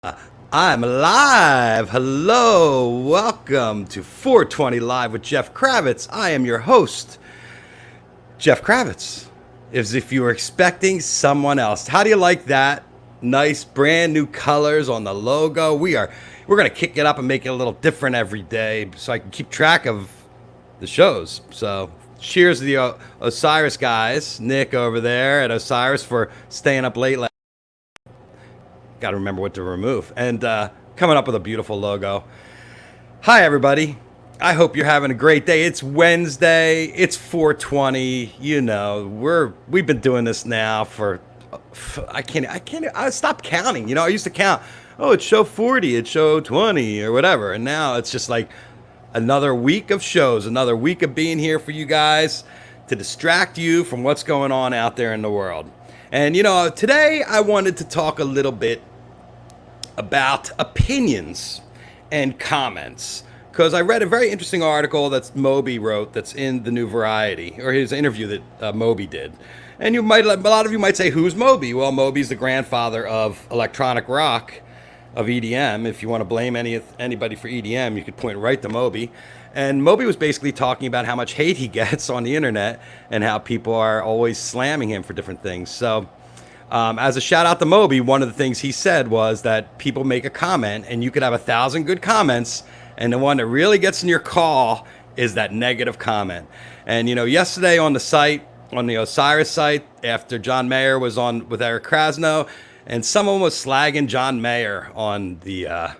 I'm live. Hello. Welcome to 420 Live with Jeff Kravitz. I am your host, Jeff Kravitz. As if you were expecting someone else. How do you like that? Nice brand new colors on the logo. We're going to kick it up and make it a little different every day so I can keep track of the shows. So, cheers to the Osiris guys, Nick over there and Osiris for staying up late. Got to remember what to remove. And coming up with a beautiful logo. Hi, everybody. I hope you're having a great day. It's Wednesday. It's 420. You know, we've been doing this now for I stopped counting. You know, I used to count. Oh, it's show 40, it's show 20 or whatever. And now it's just like another week of shows, another week of being here for you guys to distract you from what's going on out there in the world. And, you know, today I wanted to talk a little bit about opinions and comments. Because I read a very interesting article that Moby wrote that's in the New Variety, or his interview that Moby did. And a lot of you might say, who's Moby? Well, Moby's the grandfather of electronic rock, of EDM. If you want to blame anybody for EDM, you could point right to Moby. And Moby was basically talking about how much hate he gets on the internet and how people are always slamming him for different things. So as a shout out to Moby, one of the things he said was that people make a comment and you could have 1,000 good comments, and the one that really gets in your call is that negative comment. And, you know, yesterday on the site, on the Osiris site, after John Mayer was on with Eric Krasno, and someone was slagging John Mayer on the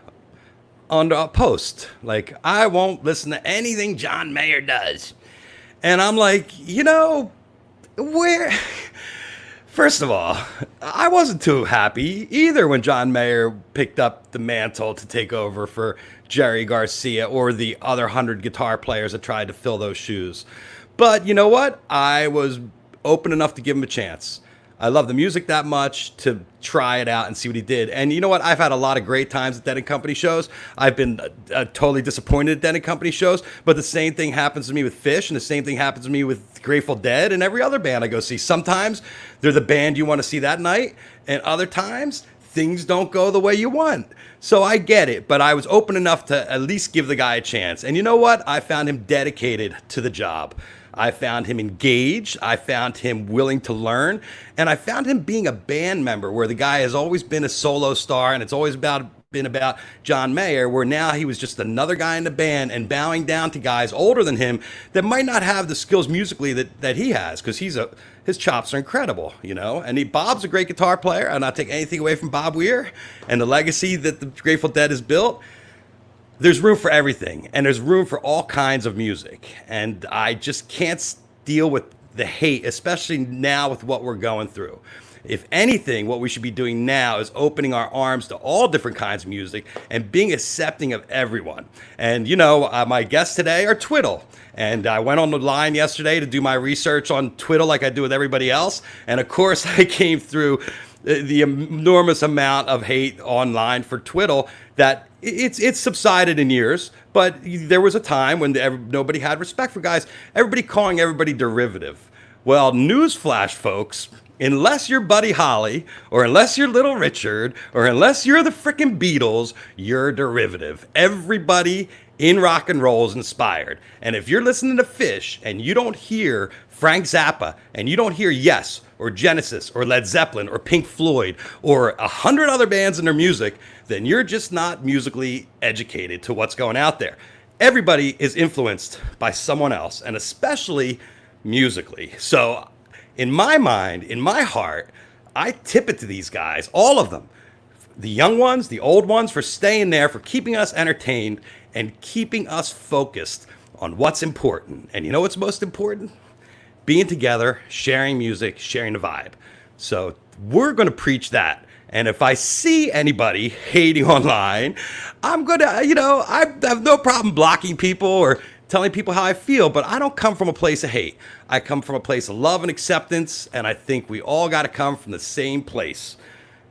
post. Like, I won't listen to anything John Mayer does. And I'm like, you know, where... First of all, I wasn't too happy either when John Mayer picked up the mantle to take over for Jerry Garcia or the other 100 guitar players that tried to fill those shoes. But you know what? I was open enough to give him a chance. I love the music that much to try it out and see what he did. And you know what? I've had a lot of great times at Dead & Company shows. I've been totally disappointed at Dead & Company shows, but the same thing happens to me with Fish, and the same thing happens to me with Grateful Dead and every other band I go see. Sometimes they're the band you want to see that night, and other times things don't go the way you want. So I get it, but I was open enough to at least give the guy a chance. And you know what? I found him dedicated to the job. I found him engaged. I found him willing to learn. And I found him being a band member where the guy has always been a solo star and it's always been about John Mayer, where now he was just another guy in the band and bowing down to guys older than him that might not have the skills musically that he has, because his chops are incredible, you know. And Bob's a great guitar player. I'm not taking anything away from Bob Weir and the legacy that the Grateful Dead has built. There's room for everything, and there's room for all kinds of music. And I just can't deal with the hate, especially now with what we're going through. If anything, what we should be doing now is opening our arms to all different kinds of music and being accepting of everyone. And, you know, my guests today are Twiddle. And I went on the line yesterday to do my research on Twiddle like I do with everybody else. And, of course, I came through the enormous amount of hate online for Twiddle that it's subsided in years, but there was a time when nobody had respect for guys. Everybody calling everybody derivative. Well, newsflash, folks, unless you're Buddy Holly, or unless you're Little Richard, or unless you're the frickin' Beatles, you're derivative. Everybody in rock and roll is inspired. And if you're listening to Fish and you don't hear Frank Zappa, and you don't hear Yes, or Genesis, or Led Zeppelin, or Pink Floyd, or 100 other bands in their music, then you're just not musically educated to what's going out there. Everybody is influenced by someone else, and especially musically. So in my mind, in my heart, I tip it to these guys, all of them. The young ones, the old ones, for staying there, for keeping us entertained, and keeping us focused on what's important. And you know what's most important? Being together, sharing music, sharing the vibe. So we're going to preach that. And if I see anybody hating online, I'm going to, you know, I have no problem blocking people or telling people how I feel, but I don't come from a place of hate. I come from a place of love and acceptance, and I think we all got to come from the same place.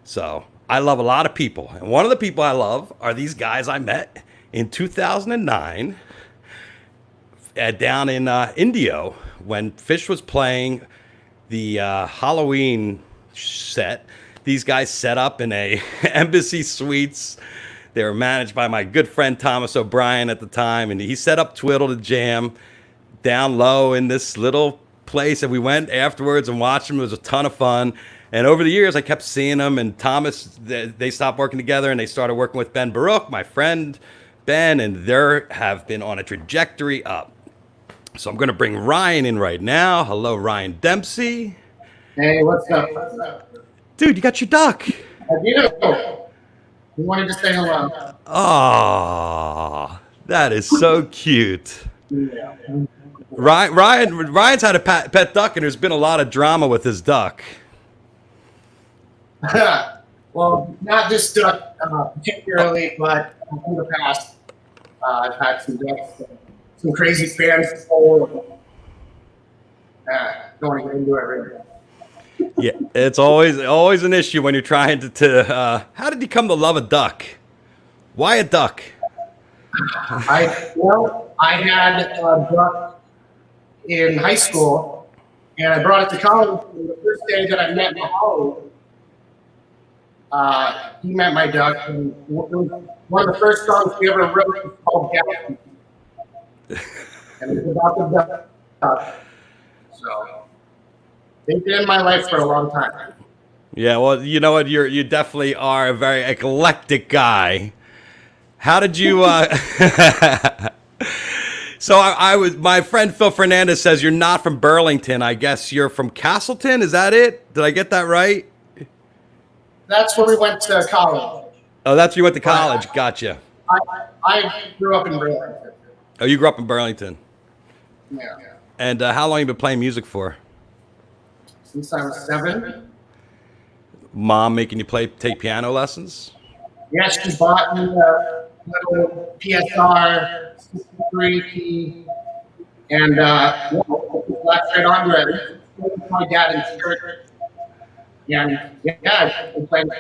So I love a lot of people, and one of the people I love are these guys I met in 2009 down in Indio when Fish was playing the Halloween set. these guys set up in a Embassy Suites. They were managed by my good friend Thomas O'Brien at the time, and he set up Twiddle to jam down low in this little place, and we went afterwards and watched them. It was a ton of fun. And over the years, I kept seeing them, and Thomas, they stopped working together, and they started working with Ben Baruch, my friend Ben, and they have been on a trajectory up. So I'm going to bring Ryan in right now. Hello, Ryan Dempsey. Hey, what's up? What's up? Dude, you got your duck. I do. You wanted to say hello. Oh, that is so cute. Yeah. Ryan's had a pet duck, and there's been a lot of drama with his duck. Well, not this duck particularly, but in the past, I've had some ducks, some crazy fans. Don't want to get into it right now. Yeah, it's always an issue when you're trying to how did you come to love a duck? Why a duck? I had a duck in high school, and I brought it to college. And the first day that I met Mihali, he met my duck, and one of the first songs we ever wrote was called Galaxy. And it's about the duck. So they've been in my life for a long time. Yeah, well, you know what? You definitely are a very eclectic guy. How did you? So I was. My friend Phil Fernandez says you're not from Burlington. I guess you're from Castleton. Is that it? Did I get that right? That's where we went to college. Oh, that's where you went to college. Gotcha. I grew up in Burlington. Oh, you grew up in Burlington. Yeah. And how long have you been playing music for? Since I was 7. Mom making you take piano lessons? Yes, she bought me a little PSR 63 key, and latched right onto it. My dad in church. And yeah, I've been playing.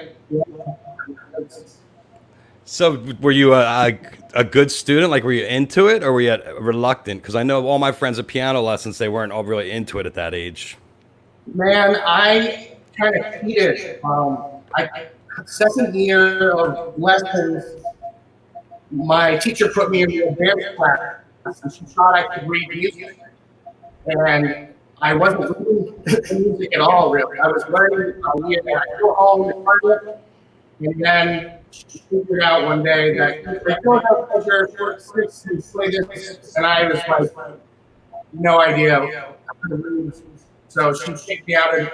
So were you a good student? Like, were you into it, or were you reluctant? Because I know all my friends at piano lessons, they weren't all really into it at that age. Man, I kind of hated. Second year of lessons, my teacher put me in the advanced class, and she thought I could read music, and I wasn't reading music at all. Really, I was learning. I go home and learn it, and then she figured out one day that I don't have pleasure to play this, and I was like, no idea how to read. So she kicked me out of a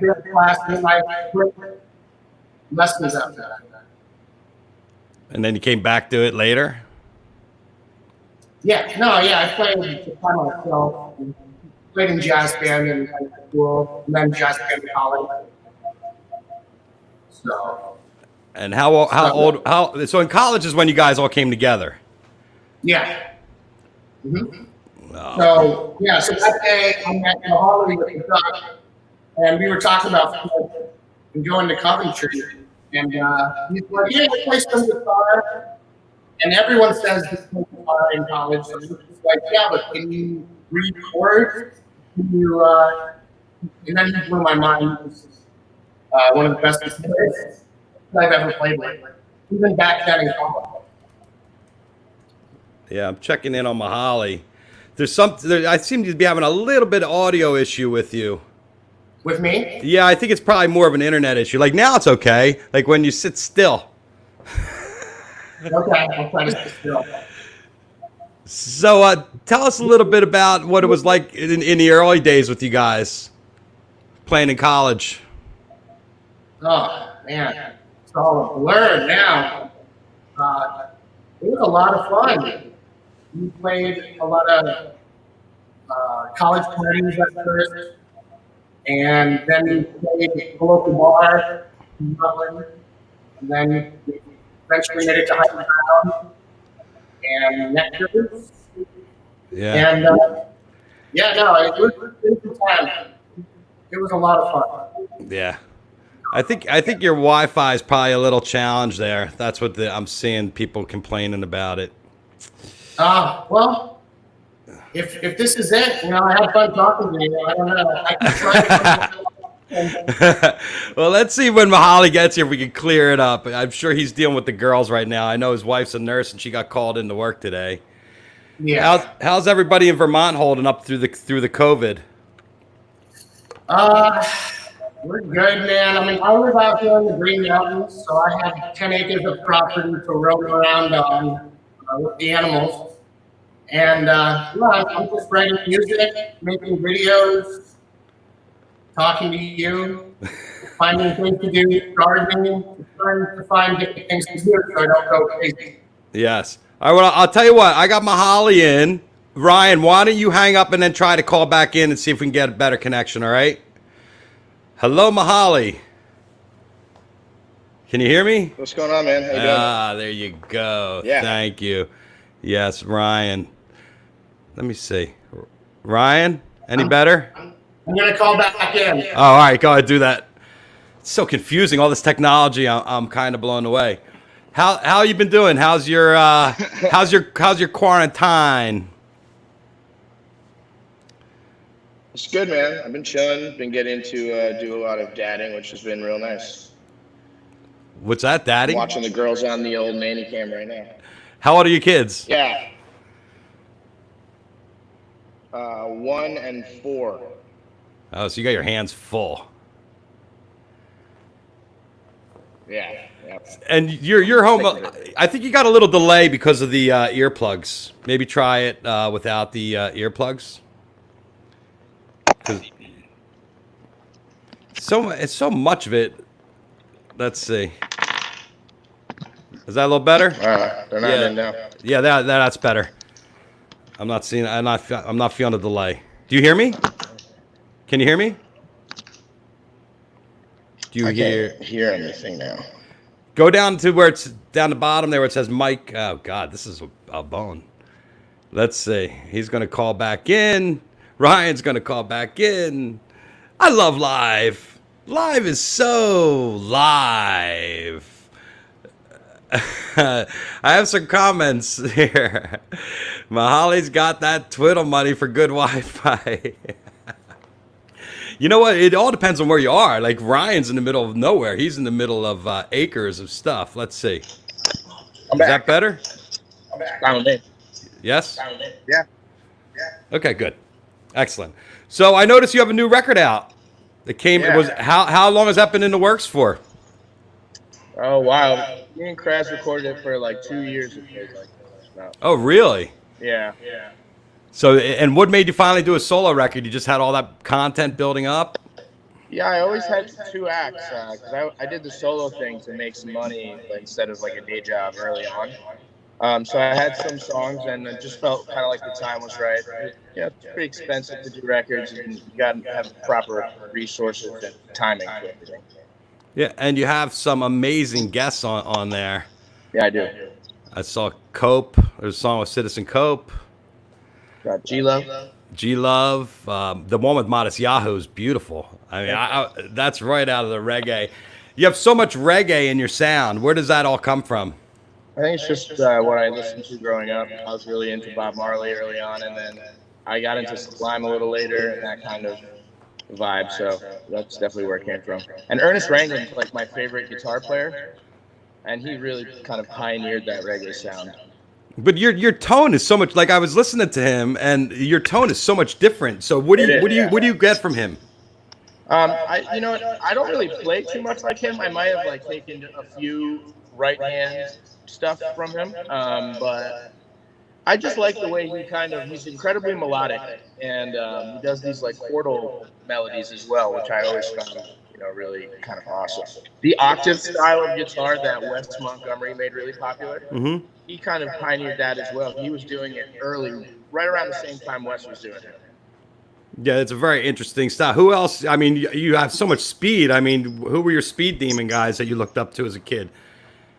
different class, and I quit lessons after that. And then you came back to it later? Yeah, I played by myself. Played in jazz band in high school, and then jazz band in college. So. And how old? So in college is when you guys all came together. Yeah. Mm-hmm. Oh. So that day I met Mihali with the duck, and we were talking about going to Coventry, and he's like, "Yeah, I play some guitar," and everyone says he plays guitar in college, and he's like, "Yeah, but can you read chords? Can you?" And then he blew my mind. This is one of the best guitarists I've ever played with, even back then in college. Yeah, I'm checking in on Mihali. I seem to be having a little bit of audio issue with you. With me? Yeah, I think it's probably more of an internet issue. Like now it's okay. Like when you sit still. Okay, I'll try to sit still. So tell us a little bit about what it was like in the early days with you guys playing in college. Oh, man. It's all a blur now. It was a lot of fun. We played a lot of college parties at first, and then we played the local bar in Rutland, and then we eventually made it to High Town and Nectar's. Yeah. And it was a good time. It was a lot of fun. Yeah. I think your Wi-Fi is probably a little challenge there. That's what I'm seeing people complaining about it. Well, if this is it, I had fun talking to you. I don't know. I can try Well, let's see when Mihali gets here if we can clear it up. I'm sure he's dealing with the girls right now. I know his wife's a nurse and she got called into work today. Yeah. How's everybody in Vermont holding up through the COVID? We're good, man. I mean, I live out here in the Green Mountains, so I have 10 acres of property to roam around on with the animals. And yeah, I'm just writing music, making videos, talking to you, finding things to do, gardening, trying to find different things to do so I don't go crazy. Yes. All right, well, I'll tell you what. I got Mihali in. Ryan, why don't you hang up and then try to call back in and see if we can get a better connection, all right? Hello, Mihali. Can you hear me? What's going on, man? How you doing? Ah, there you go. Yeah. Thank you. Yes, Ryan. Let me see. Ryan, any better? I'm going to call back in. Oh, all right, go ahead, do that. It's so confusing, all this technology. I'm kind of blown away. How you been doing? How's your how's your quarantine? It's good, man. I've been chilling. Been getting to do a lot of dadding, which has been real nice. What's that, Daddy? I'm watching the girls on the old nanny cam right now. How old are your kids? Yeah. 1 and 4. Oh, so you got your hands full. Yeah. And you're home. I think you got a little delay because of the earplugs. Maybe try it without the earplugs. It's so much of it. Let's see. Is that a little better? They're not in now. Yeah, that's better. I'm not seeing. I'm not feeling the delay. Do you hear me? Can you hear me? Do you Can't hear anything now. Go down to where it's down the bottom there where it says Mike. Oh God, this is a bone. Let's see. He's gonna call back in. Ryan's gonna call back in. I love live. Live is so live. I have some comments here. Mihali's got that Twiddle money for good Wi-Fi. You know what? It all depends on where you are. Like Ryan's in the middle of nowhere. He's in the middle of acres of stuff. Let's see. Is that better? I'm back. Yes? Yeah. Okay, good. Excellent. So I noticed you have a new record out. It came. Yeah. Was how long has that been in the works for? Oh, wow. Me and Kravitz recorded it for like 2 years. Oh, really? Yeah. So, and what made you finally do a solo record? You just had all that content building up? Yeah, I always had 2 acts because I did the solo thing to make some money instead of like a day job early on. So I had some songs and it just felt kind of like the time was right. It's pretty expensive to do records and you got to have proper resources and timing for everything. Yeah, and you have some amazing guests on there. Yeah, I do. I saw Cope. There's a song with Citizen Cope. Got G-Love. G-Love. The one with Modest Yahoo is beautiful. I mean, that's right out of the reggae. You have so much reggae in your sound. Where does that all come from? I think it's just what I listened to growing up. I was really into Bob Marley early on, and then I got into Sublime a little later, and that kind of vibe. So that's definitely where it came from. And Ernest Rangling's like my favorite guitar player, and he really kind of pioneered that reggae sound. But your tone is so much like I was listening to him, and your tone is so much different. So what do you get from him? I don't really play too much like him. I might have like taken a few right hand stuff from him, but I just like the way he's incredibly melodic, and he does these like chordal melodies as well, which I always found really kind of awesome. The octave style of guitar that Wes Montgomery made really popular, he kind of pioneered that as well. He was doing it early, right around the same time Wes was doing it. Yeah, it's a very interesting style. Who else? I mean, you have so much speed. I mean, who were your speed demon guys that you looked up to as a kid?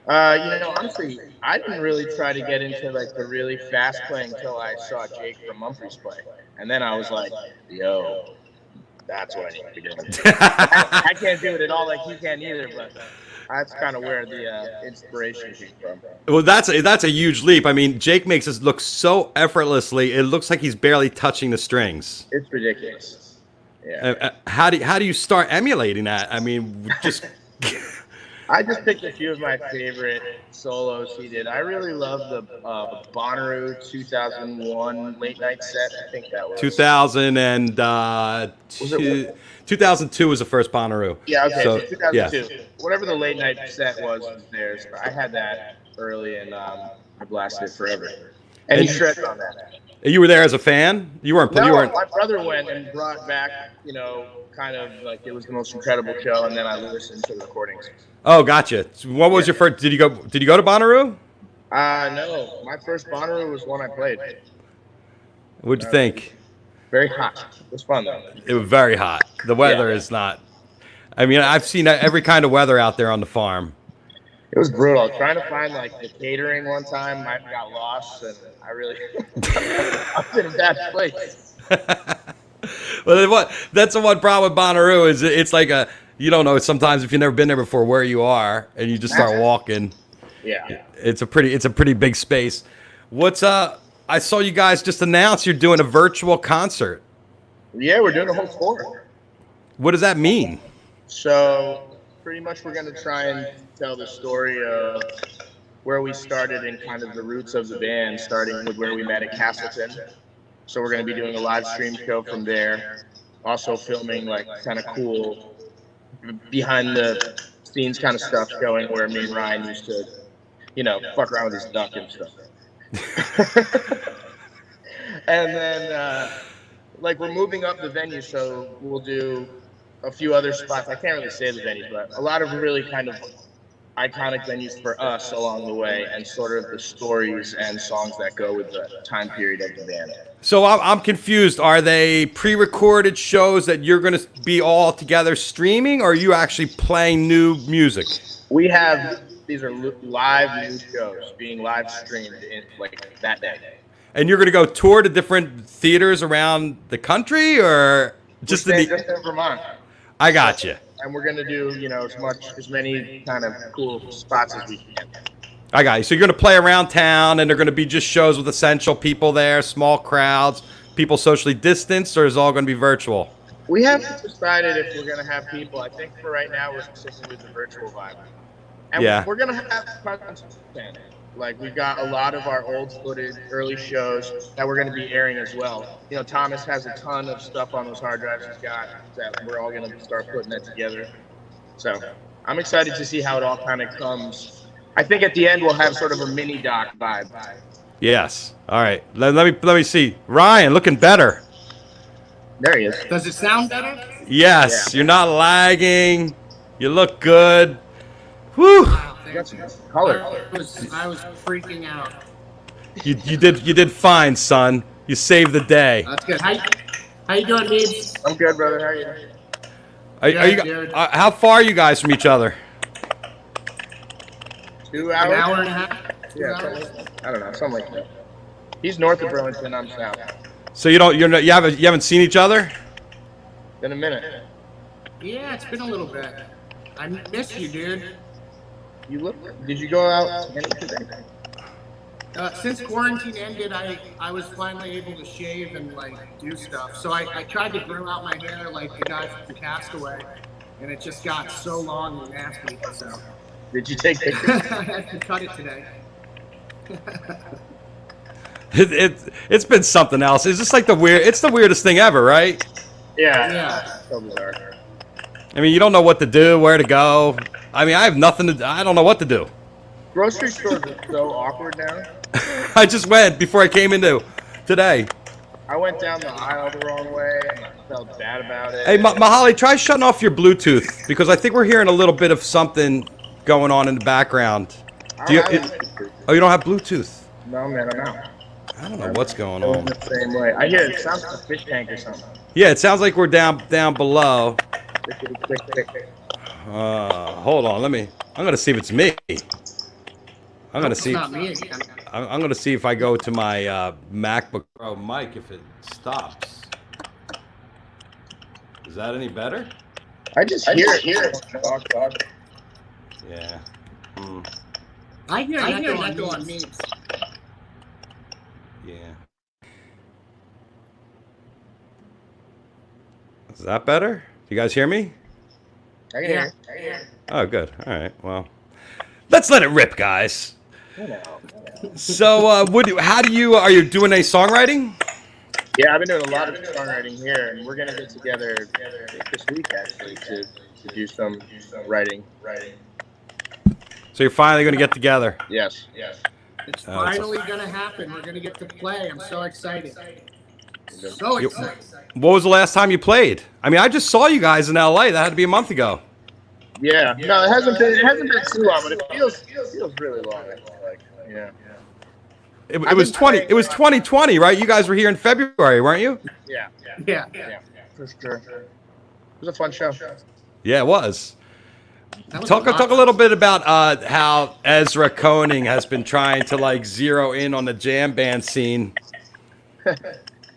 Honestly, I didn't really try to get into like the really fast playing until I saw Jake from Mumfree's play, and then I was like, "Yo, that's what I need to be doing." I can't do it at all like he can either, but that's kind of where the inspiration came from. Well, that's a huge leap. I mean, Jake makes us look so effortlessly. It looks like he's barely touching the strings. It's ridiculous. Yeah. How do you start emulating that? I mean, just I just picked a few of my favorite solos he did. I really love the Bonnaroo 2001 late night set. I think that was 2000 and Was it? 2002 was the first Bonnaroo. Yeah, okay, so Yeah. 2002. Whatever the late night set was theirs. I had that early, and I blasted it forever. And he shredded on that. You were there as a fan? You weren't. No, you weren't. my brother went and brought back, kind of like it was the most incredible show, and then I listened to the recordings. Oh, gotcha. What was your first? Did you go to Bonnaroo? No. My first Bonnaroo was one I played. What'd you think? Very hot. It was fun though. It was very hot. The weather is not. I mean, I've seen every kind of weather out there on the farm. It was brutal. Trying to find like the catering one time, I got lost, and I really I was in a bad place. Well, that's the one problem with Bonnaroo is it's like you don't know sometimes if you've never been there before where you are and you just start walking. Yeah. It's a pretty big space. I saw you guys just announce you're doing a virtual concert. Yeah, we're doing a whole tour. What does that mean? So pretty much we're going to try and tell the story of where we started and kind of the roots of the band, starting with where we met at Castleton. So we're going to be doing a live stream show from there. Also filming like kind of cool behind the scenes kind of stuff, showing where me and Ryan used to, fuck around with his duck and stuff. And then, we're moving up the venue, so we'll do a few other spots. I can't really say the venues, but a lot of really kind of iconic venues for us along the way, and sort of the stories and songs that go with the time period of the band. So I'm confused. Are they pre-recorded shows that you're going to be all together streaming, or are you actually playing new music? These are live new shows being live streamed in that day. And you're going to go tour to different theaters around the country, or just in Vermont? I got you. And we're going to do, as many kind of cool spots as we can. I got you. So you're going to play around town, and they're going to be just shows with essential people there, small crowds, people socially distanced, or is it all going to be virtual? We haven't decided if we're going to have people. I think for right now we're sticking with the virtual vibe. And we're going to have content. We've got a lot of our old footage, early shows that we're going to be airing as well. Thomas has a ton of stuff on those hard drives he's got that we're all going to start putting that together. So I'm excited to see how it all kind of comes. I think at the end we'll have sort of a mini doc vibe. Yes. All right. Let me see. Ryan, looking better. There he is. Does it sound better? Yes. Yeah. You're not lagging. You look good. Whew. Wow, you got some color. I was freaking out. You did fine, son. You saved the day. That's good. How you doing, Neebs? I'm good, brother. How are you? Are you how far are you guys from each other? 2 hours. An hour and a half. Yeah, I don't know, something like that. He's north of Burlington. I'm south. So you haven't seen each other? Been a minute. Yeah, it's been a little bit. I miss you, dude. Did you go out today? Since quarantine ended, I was finally able to shave and do stuff. So I tried to grow out my hair like the guy from Castaway, and it just got so long and nasty. So. Did you take pictures? I had to cut it today. It's been something else. It's just it's the weirdest thing ever, right? Yeah. So bizarre. I mean, you don't know what to do, where to go. I mean, I don't know what to do. Grocery stores are so awkward now. I just went before I came into today. I went down the aisle the wrong way, and I felt bad about it. Hey, Mihali, try shutting off your Bluetooth, because I think we're hearing a little bit of something going on in the background. You don't have Bluetooth? No, man, I'm out. I don't know what's going on. The same way. I hear it sounds like a fish tank or something. Yeah, it sounds like we're down below. Click. Hold on, I'm gonna see if it's me. I'm gonna see. Not me again. I'm gonna see if I go to my MacBook Pro mic if it stops. Is that any better? I just hear it. Talk. Yeah. I hear an echo on me. Yeah. Is that better? You guys hear me? I can hear you. Oh, good. All right. Well, let's let it rip, guys. So, are you doing any songwriting? Yeah, I've been doing a lot of songwriting here, and we're gonna get together this week actually to do some writing. So you're finally going to get together. Yes. It's finally gonna happen. We're gonna get to play. I'm so excited. So excited. What was the last time you played? I mean, I just saw you guys in LA. That had to be a month ago. Yeah. No, it hasn't been too long, but it feels really long. I feel like. Yeah. It was 2020, right? You guys were here in February, weren't you? Yeah. Yeah. For sure. It was a fun show. Yeah, it was. Talk Talk a little bit about how Ezra Koenig has been trying to like zero in on the jam band scene.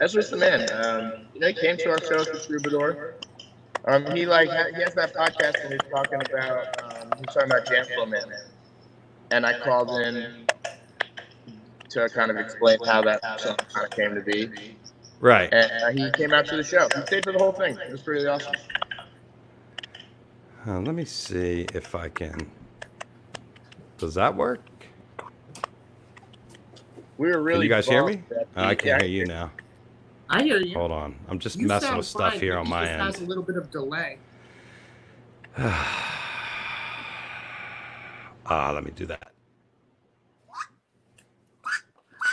Ezra's the man. He came to our shows with Troubadour. He has that podcast and he's talking about Jam Flow Man. And I called in to kind of explain how that song kind of came to be. Right. And he came out to the show. He stayed for the whole thing. It was really awesome. Let me see if I can. Does that work? We were really. Can you guys hear me? I can't hear you now. I hear you. Hold on. I'm just You messing sound with stuff fine, here but on it my just has a end. little bit of delay. Let me do that.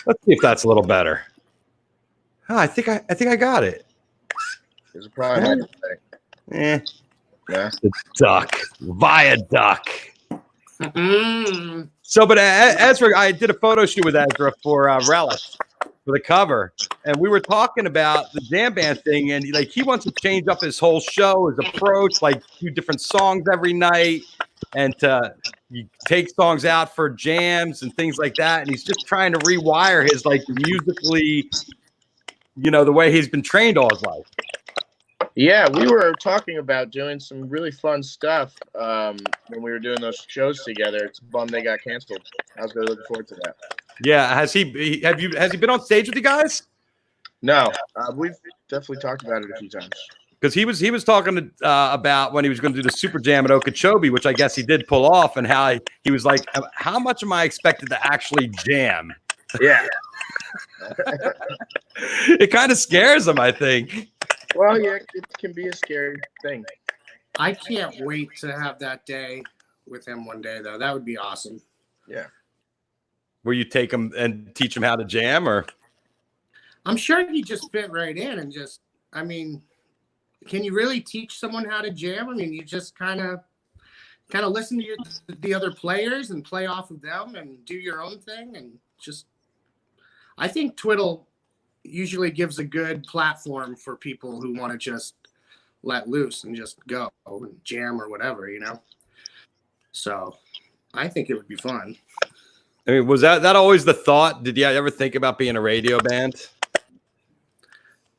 Let's see if that's a little better. I think I got it. There's a problem. Yeah. Yeah. The duck via duck. Mm-hmm. So, but Ezra, I did a photo shoot with Ezra for Relish for the cover, and we were talking about the jam band thing, and he wants to change up his whole show, his approach, like do different songs every night, and you take songs out for jams and things like that, and he's just trying to rewire his musically, the way he's been trained all his life. Yeah, we were talking about doing some really fun stuff when we were doing those shows together. It's a bum they got canceled. I was really looking forward to that. Yeah, has he been on stage with you guys? No, we've definitely talked about it a few times. Because he was talking about when he was going to do the Super Jam at Okeechobee, which I guess he did pull off, and how he was like, how much am I expected to actually jam? Yeah. It kind of scares him, I think. Well, yeah, it can be a scary thing. I can't wait to have that day with him one day, though. That would be awesome. Yeah. Where you take him and teach him how to jam, or? I'm sure he just fit right in and just, I mean, can you really teach someone how to jam? I mean, you just kind of listen to the other players and play off of them and do your own thing and just, I think Twiddle usually gives a good platform for people who want to just let loose and just go and jam or whatever, So I think it would be fun. I mean, was that always the thought? Did you ever think about being a radio band?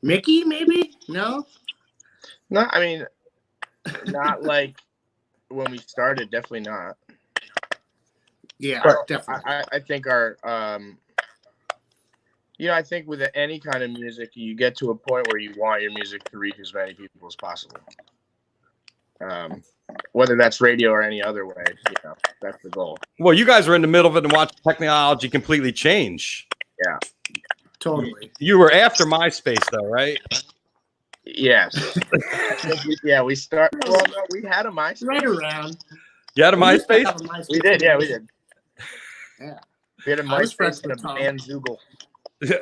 Mickey, maybe? No? No, I mean, not like when we started, definitely not. Yeah, But definitely. I think our I think with any kind of music, you get to a point where you want your music to reach as many people as possible. Whether that's radio or any other way, that's the goal. Well, you guys were in the middle of it and watched technology completely change. Yeah. Totally. You were after MySpace, though, right? Yes. We start. Well, no, we had a MySpace. Right around. You had a MySpace? We did. Yeah, we did. Yeah. We had a I was friends MySpace and a with Tom. Bandzoogle.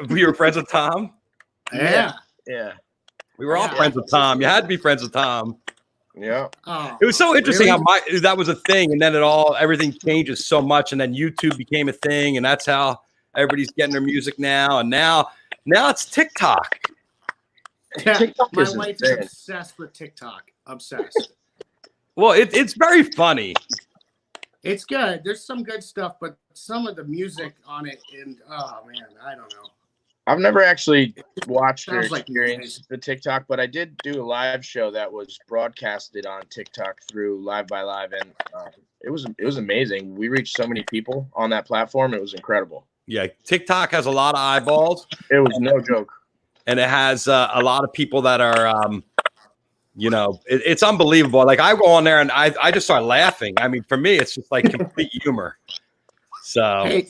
We were friends with Tom. Yeah. Yeah. We were all Yeah. friends with Tom. You had to be friends with Tom. Yeah. Oh, It was so interesting really? how that was a thing, and then everything changes so much, and then YouTube became a thing, and that's how everybody's getting their music now. And now it's TikTok. Yeah, TikTok my is wife is insane. obsessed with TikTok. Obsessed. Well, it's very funny. It's good. There's some good stuff, but some of the music on it, and oh man, I don't know. I've never actually watched or Sounds like experienced the TikTok, but I did do a live show that was broadcasted on TikTok through Live by Live, and it was amazing. We reached so many people on that platform. It was incredible. Yeah, TikTok has a lot of eyeballs, It was no joke. and it has a lot of people that are It's unbelievable. Like I go on there and I just start laughing. I mean, for me, it's just like complete humor. So, hey,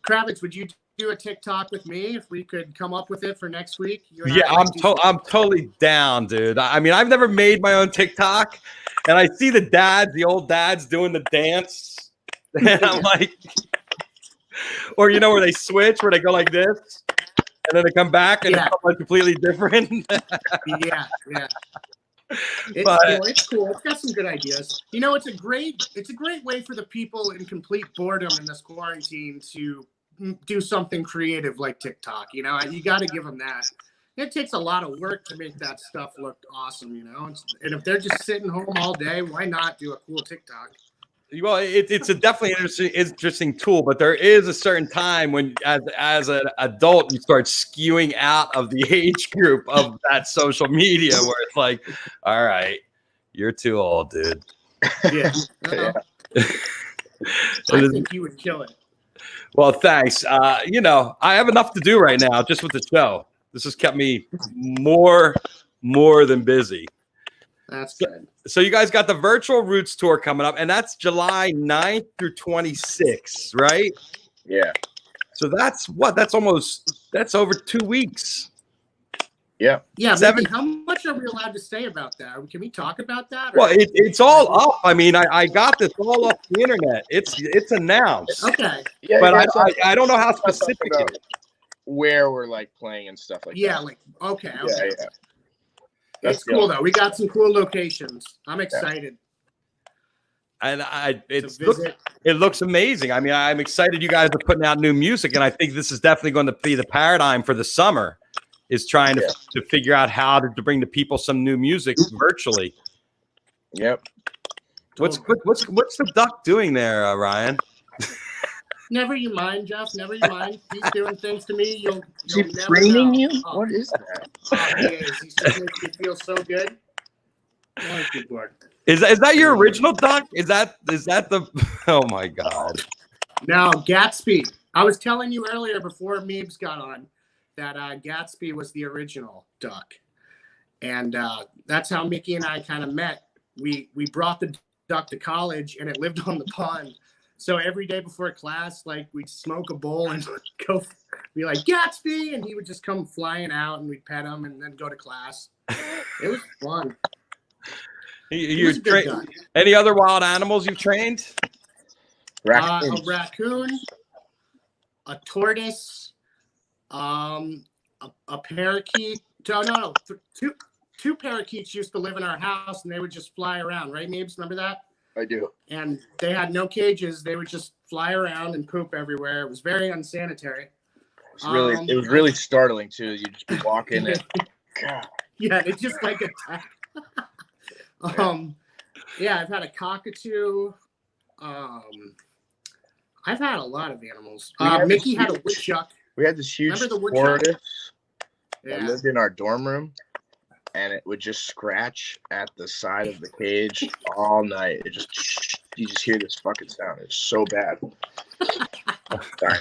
Kravitz, would you do a TikTok with me if we could come up with it for next week? I'm totally down, dude. I mean, I've never made my own TikTok, and I see the old dads doing the dance, and I'm like, or where they switch, where they go like this, and then they come back and it's like completely different. yeah. It's cool. It's got some good ideas. It's a great way for the people in complete boredom in this quarantine to do something creative like TikTok. You got to give them that. It takes a lot of work to make that stuff look awesome. And if they're just sitting home all day, why not do a cool TikTok? Well, it's a definitely interesting tool, but there is a certain time when, as an adult, you start skewing out of the age group of that social media, where it's like, all right, you're too old, dude. Yeah. I think you would kill it. Well, thanks. I have enough to do right now just with the show. This has kept me more than busy. That's good. So you guys got the virtual Roots tour coming up, and that's July 9th through 26th, right? Yeah. So that's over 2 weeks. Yeah. Yeah. How much are we allowed to say about that? Can we talk about that? Well, it's all up. I mean, I got this all off the internet. It's announced. Okay. Yeah, but I don't know how specific it is. Where we're like playing and stuff like that. Yeah, okay. Yeah. It's cool though. We got some cool locations. I'm excited. And it looks amazing. I mean, I'm excited you guys are putting out new music, and I think this is definitely going to be the paradigm for the summer, is trying to figure out how to bring to people some new music virtually. Yep. What's the duck doing there, Ryan? Never you mind, Jeff. Never you mind. He's doing things to me. You'll never training know. you? What is that? He is. He just makes me feel so good. Oh, good Lord. Is that your original duck? Is that the? Oh my God. No, Gatsby. I was telling you earlier before Meebs got on that Gatsby was the original duck, and that's how Mickey and I kind of met. We brought the duck to college, and it lived on the pond. So every day before class, like we'd smoke a bowl and go be like Gatsby, and he would just come flying out, and we'd pet him and then go to class. It was fun. Any other wild animals you've trained? A raccoon, a tortoise, a parakeet. No. Two parakeets used to live in our house, and they would just fly around. Right, Mabes? Remember that? I do. And they had no cages. They would just fly around and poop everywhere. It was very unsanitary. It was really startling too. You just be walking and God. Yeah, it just like attacked. Yeah, I've had a cockatoo. I've had a lot of animals. Mickey had a woodchuck. We had this huge tortoise that lived in our dorm room, and it would just scratch at the side of the cage all night. You just hear this fucking sound. It's so bad. Sorry.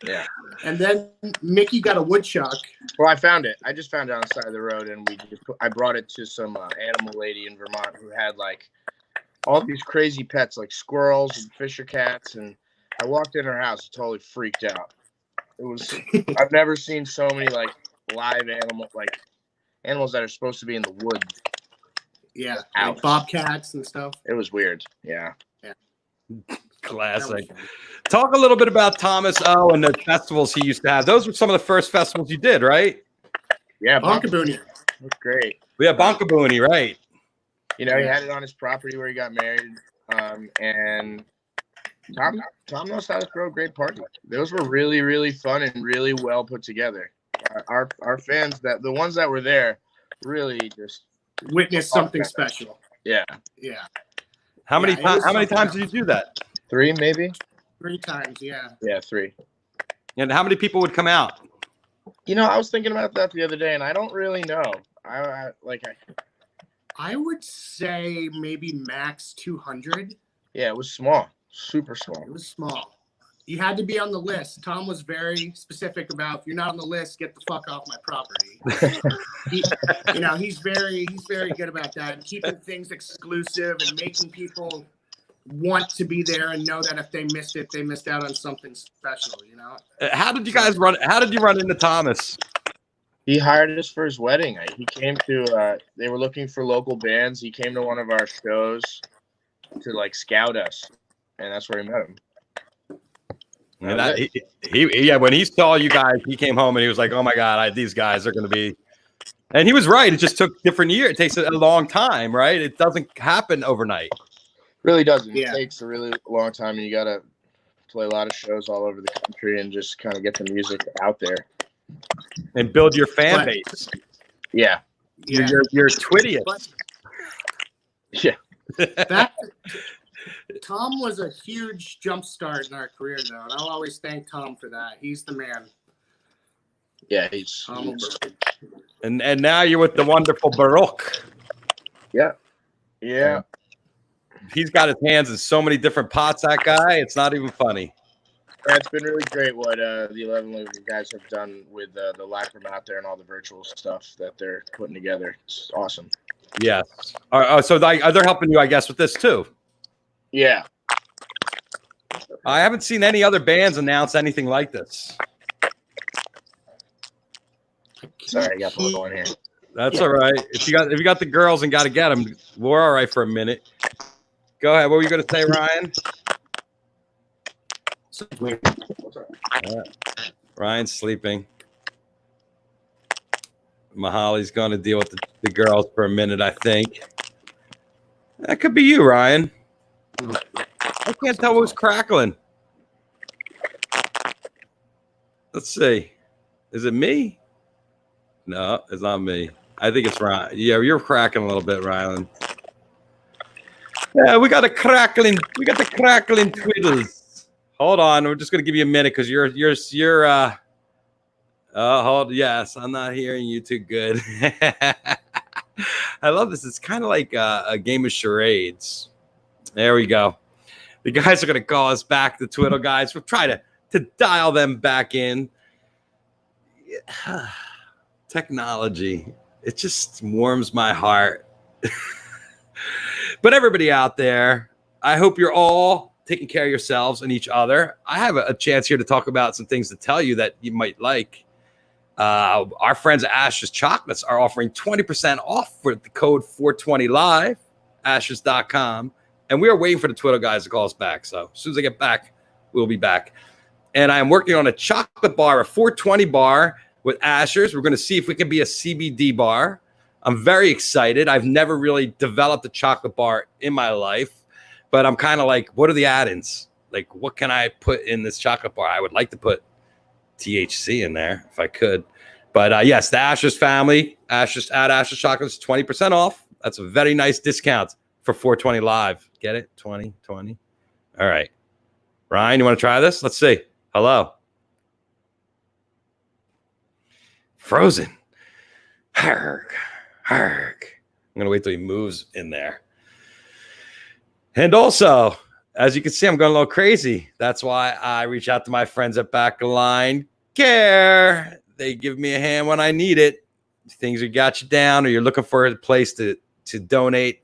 Yeah. And then Mickey got a woodchuck. Well, I found it. I just found it on the side of the road, and I brought it to some animal lady in Vermont who had like all these crazy pets, like squirrels and fisher cats. And I walked in her house, totally freaked out. It was I've never seen so many like live animals that are supposed to be in the woods. Yeah, like bobcats and stuff. It was weird. Yeah. Classic. Talk a little bit about Thomas O and the festivals he used to have. Those were some of the first festivals you did, right? Yeah, Bonkabooney. That's great. Yeah, Bonkabooney, right? He had it on his property where he got married, and Tom knows how to throw a great party. Those were really, really fun and really well put together. Our fans, the ones that were there, really just witnessed something special. Yeah. How many times did you do that? 3, maybe. 3 times, yeah. Yeah, 3. And how many people would come out? I was thinking about that the other day, and I don't really know. I would say maybe max 200. Yeah, it was small, super small. It was small. You had to be on the list. Tom was very specific about if you're not on the list, get the fuck off my property. He's very good about that and keeping things exclusive and making people want to be there and know that if they missed it, they missed out on something special. How did you guys run? How did you run into Thomas? He hired us for his wedding. He came to. They were looking for local bands. He came to one of our shows to like scout us, and that's where he met him. And when he saw you guys, he came home and he was like, "Oh my God, these guys are going to be." And he was right. It just took different years. It takes a long time, right? It doesn't happen overnight. Really doesn't. Yeah. It takes a really long time, and you got to play a lot of shows all over the country and just kind of get the music out there and build your fan base. Yeah. You're Twittiest. Yeah. Tom was a huge jump start in our career, though, and I'll always thank Tom for that. He's the man. Yeah, he's and now you're with the wonderful Baruch. Yeah. Yeah. He's got his hands in so many different pots, that guy. It's not even funny. It's been really great what the 11 Living guys have done with the live from out there and all the virtual stuff that they're putting together. It's awesome. Yes. So they're helping you, I guess, with this too. Yeah. I haven't seen any other bands announce anything like this. Sorry, I got the one here. That's all right. If you got the girls and got to get them, we're all right for a minute. Go ahead. What were you going to say, Ryan? Ryan's sleeping. Mihali's going to deal with the girls for a minute, I think. That could be you, Ryan. I can't tell who's crackling. Let's see. Is it me? No, it's not me. I think it's Ryan. Yeah, you're cracking a little bit, Ryan. Yeah, we got the crackling twiddles. Hold on, we're just gonna give you a minute because you're yes, I'm not hearing you too good. I love this. It's kind of like a game of charades. There we go. The guys are gonna call us back, the Twiddle guys. We'll try to dial them back in. Technology, it just warms my heart. But everybody out there, I hope you're all taking care of yourselves and each other. I have a chance here to talk about some things to tell you that you might like. Our friends at Ashes Chocolates are offering 20% off with the code 420live, ashes.com. And we are waiting for the Twitter guys to call us back. So as soon as I get back, we'll be back. And I am working on a chocolate bar, a 420 bar with Ashes. We're going to see if we can be a CBD bar. I'm very excited. I've never really developed a chocolate bar in my life, but I'm kind of like, what are the add-ins? Like, what can I put in this chocolate bar? I would like to put THC in there if I could. But yes, the Ashes family, Ashes Chocolates, 20% off. That's a very nice discount for 420 Live. Get it? 20. All right. Ryan, you want to try this? Let's see. Hello. Frozen. Hark. I'm going to wait till he moves in there. And also, as you can see, I'm going a little crazy. That's why I reach out to my friends at Backline Care. They give me a hand when I need it. Things that got you down, or you're looking for a place to donate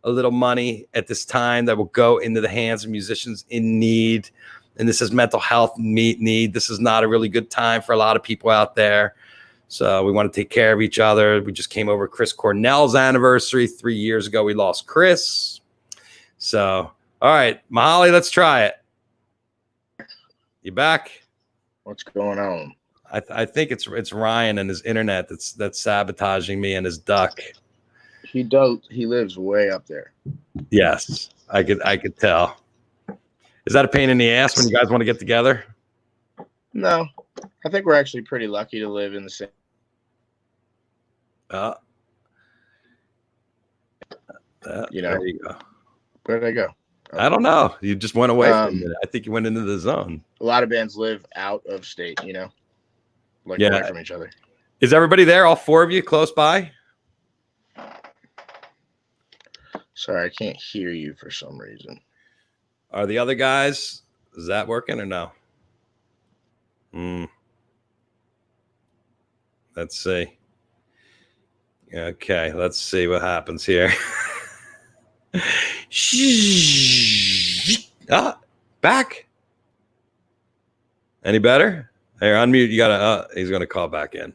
a little money at this time that will go into the hands of musicians in need. And this is mental health need. This is not a really good time for a lot of people out there. So we want to take care of each other. We just came over Chris Cornell's anniversary 3 years ago. We lost Chris. So, all right, Mihali, let's try it. You back? What's going on? I think it's Ryan and his internet that's sabotaging me and his duck. He lives way up there. Yes, I could tell. Is that a pain in the ass when you guys want to get together? No, I think we're actually pretty lucky to live in the same. There you go. Where did I go? I don't know. You just went away for a minute. I think you went into the zone. A lot of bands live out of state, away from each other. Is everybody there? All four of you close by? Sorry, I can't hear you for some reason. Are the other guys? Is that working or no? Let's see. Okay, let's see what happens here. Back. Any better? Here, unmute. You gotta. He's gonna call back in.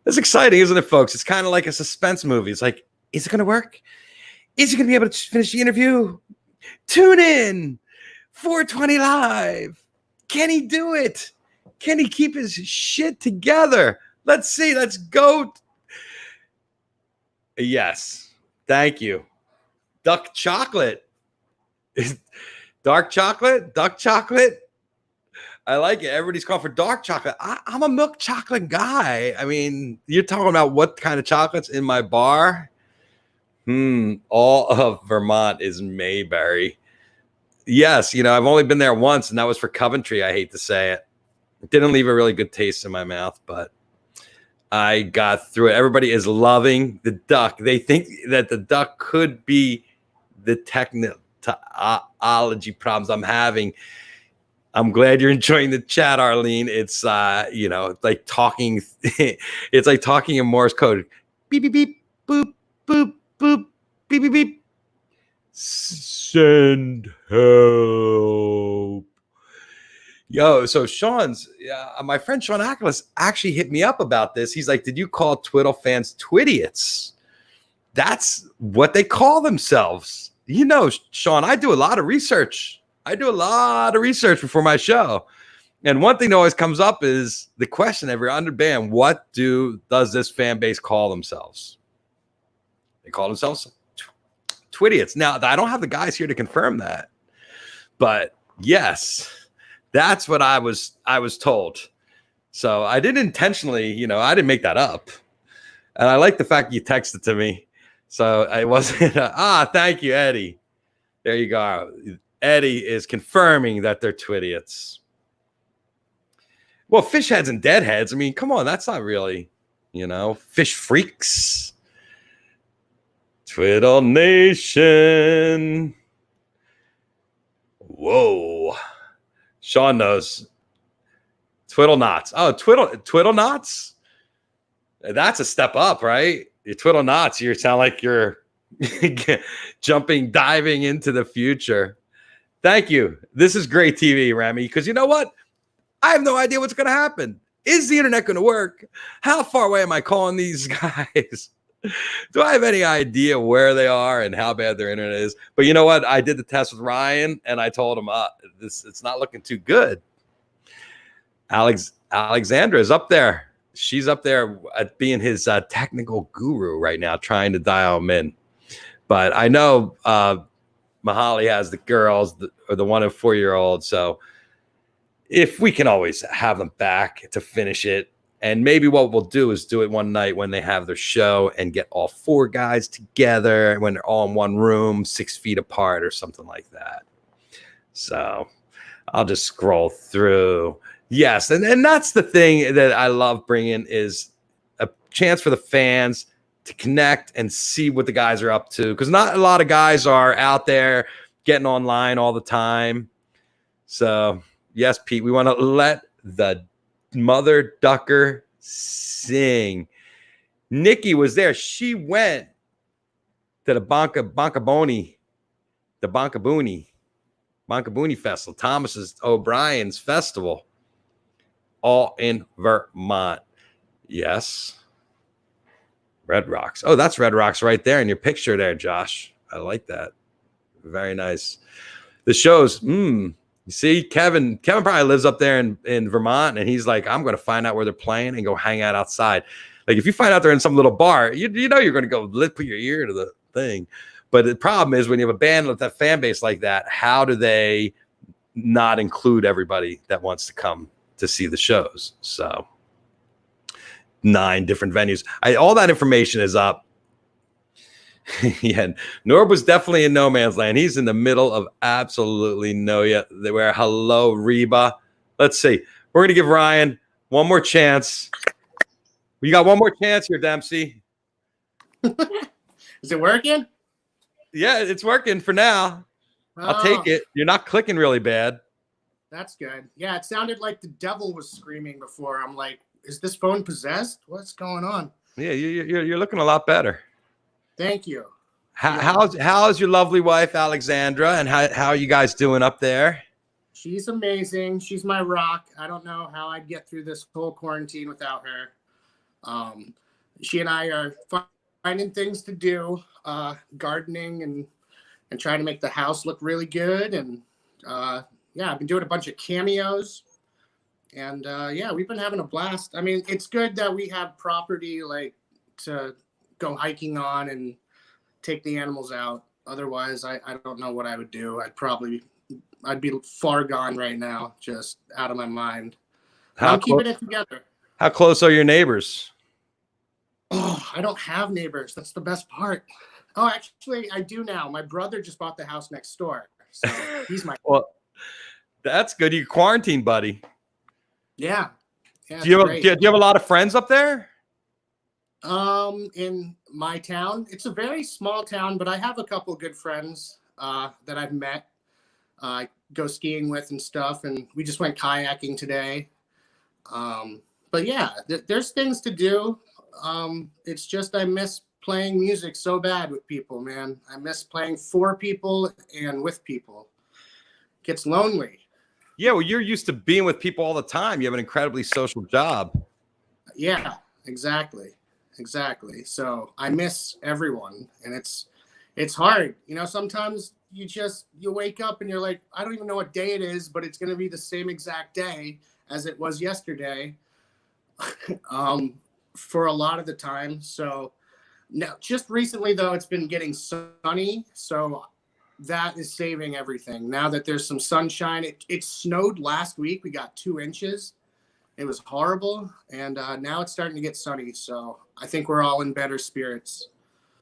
It's exciting, isn't it, folks? It's kind of like a suspense movie. It's like, is it gonna work? Is he gonna be able to finish the interview? Tune in. 420 Live. Can he do it? Can he keep his shit together? Let's see. Let's go. Yes. Thank you. Duck chocolate. Dark chocolate? Duck chocolate? I like it. Everybody's calling for dark chocolate. I'm a milk chocolate guy. I mean, you're talking about what kind of chocolate's in my bar? All of Vermont is Mayberry. Yes, I've only been there once, and that was for Coventry. I hate to say it. It didn't leave a really good taste in my mouth, but I got through it. Everybody is loving the duck. They think that the duck could be the technology problems I'm having. I'm glad you're enjoying the chat, Arlene. It's like talking. It's like talking in Morse code. Beep beep beep boop boop boop beep beep beep. Send help. Yo, so my friend Sean Ackles actually hit me up about this. He's like, "Did you call Twiddle fans Twidiots?" That's what they call themselves. Sean, I do a lot of research. Before my show. And one thing that always comes up is the question every underband, what does this fan base call themselves? They call themselves Twidiots. Now, I don't have the guys here to confirm that. But yes, that's what I was told. So I didn't intentionally, I didn't make that up. And I like the fact you texted to me. So I wasn't, thank you, Eddie. There you go. Eddie is confirming that they're Twidiots. Well, fish heads and dead heads. I mean, come on, that's not really, fish freaks. Twiddle Nation. Whoa. Sean knows. Twiddle knots. Oh, twiddle knots? That's a step up, right? You twiddle knots, you sound like you're diving into the future. Thank you. This is great TV, Remy, because you know what? I have no idea what's going to happen. Is the internet going to work? How far away am I calling these guys? Do I have any idea where they are and how bad their internet is? But you know what? I did the test with Ryan, and I told him it's not looking too good. Alexandra is up there. She's up there at being his technical guru right now, trying to dial him in. But I know Mihali has the girls, or the 1 and 4-year-old. So if we can always have them back to finish it, and maybe what we'll do is do it one night when they have their show and get all 4 guys together when they're all in one room, 6 feet apart or something like that. So I'll just scroll through. Yes, and that's the thing that I love bringing is a chance for the fans to connect and see what the guys are up to, because not a lot of guys are out there getting online all the time. So yes, Pete, we want to let the mother ducker sing. Nikki was there. She went to the Bonkaboni Festival, Thomas's O'Brien's festival, all in Vermont. Yes. Red Rocks. Oh, that's Red Rocks right there in your picture there, Josh. I like that. Very nice. The shows, you see, Kevin probably lives up there in Vermont, and he's like, I'm going to find out where they're playing and go hang out outside. Like, if you find out they're in some little bar, you know you're going to go put your ear to the thing. But the problem is when you have a band with that fan base like that, how do they not include everybody that wants to come to see the shows? So 9 different venues. All that information is up. Yeah, Norb was definitely in no man's land. He's in the middle of absolutely nowhere. Hello, Reba. Let's see. We're going to give Ryan one more chance. You got one more chance here, Dempsey. Is it working? Yeah, it's working for now. I'll take it. You're not clicking really bad. That's good. Yeah, it sounded like the devil was screaming before. I'm like, is this phone possessed? What's going on? Yeah, you're looking a lot better. Thank you. How's your lovely wife Alexandra, and how are you guys doing up there? She's amazing. She's my rock. I don't know how I'd get through this whole quarantine without her. She and I are finding things to do, gardening and trying to make the house look really good. And yeah, I've been doing a bunch of cameos. And yeah, we've been having a blast. I mean, it's good that we have property like to go hiking on and take the animals out. Otherwise, I don't know what I would do. I'd be far gone right now, just out of my mind. I'm keeping it together. How close are your neighbors? Oh, I don't have neighbors. That's the best part. Oh, actually, I do now. My brother just bought the house next door, so he's my. Well, that's good. You quarantine, buddy. Yeah. Do you have a lot of friends up there? In my town, it's a very small town, but I have a couple of good friends that I've met. I go skiing with and stuff, and we just went kayaking today. But yeah, there's things to do. It's just I miss playing music so bad with people, man. I miss playing for people and with people. It gets lonely. Yeah, well, you're used to being with people all the time. You have an incredibly social job. Yeah, exactly. So I miss everyone, and it's hard. You know, sometimes you wake up and you're like, I don't even know what day it is, but it's going to be the same exact day as it was yesterday. For a lot of the time. So now, just recently though, it's been getting sunny, so that is saving everything. Now that there's some sunshine, it snowed last week. We got 2 inches. It was horrible, and now it's starting to get sunny. So I think we're all in better spirits.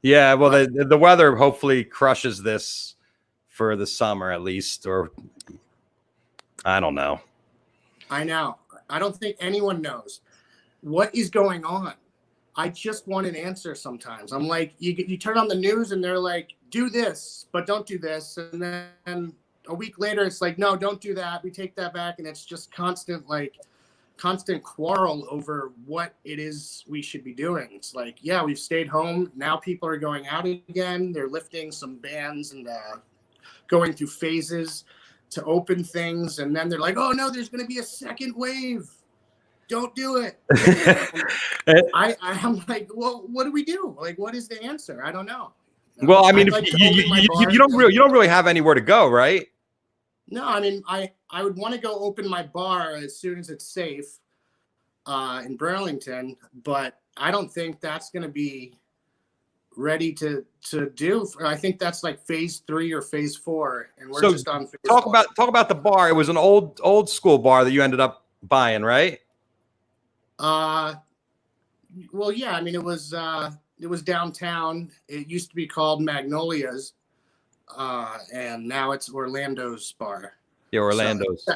Yeah, well, the weather hopefully crushes this for the summer at least, or I don't know. I know. I don't think anyone knows what is going on. I just want an answer sometimes. I'm like, you turn on the news and they're like, do this, but don't do this. And then a week later, it's like, no, don't do that. We take that back. And it's just constant quarrel over what it is we should be doing. It's like, yeah, we've stayed home. Now people are going out again. They're lifting some bans and going through phases to open things. And then they're like, oh no, there's going to be a second wave. Don't do it. I'm like, well, what do we do? Like, what is the answer? I don't know. Well, I mean, you don't really have anywhere to go, right? No, I mean, I would want to go open my bar as soon as it's safe in Burlington, but I don't think that's going to be ready to do. I think that's like phase 3 or phase 4, and we're just on phase 4. Talk about the bar. It was an old school bar that you ended up buying, right? Well, yeah, I mean, it was downtown. It used to be called Magnolia's, and now it's Orlando's bar. Yeah, Orlando's. So,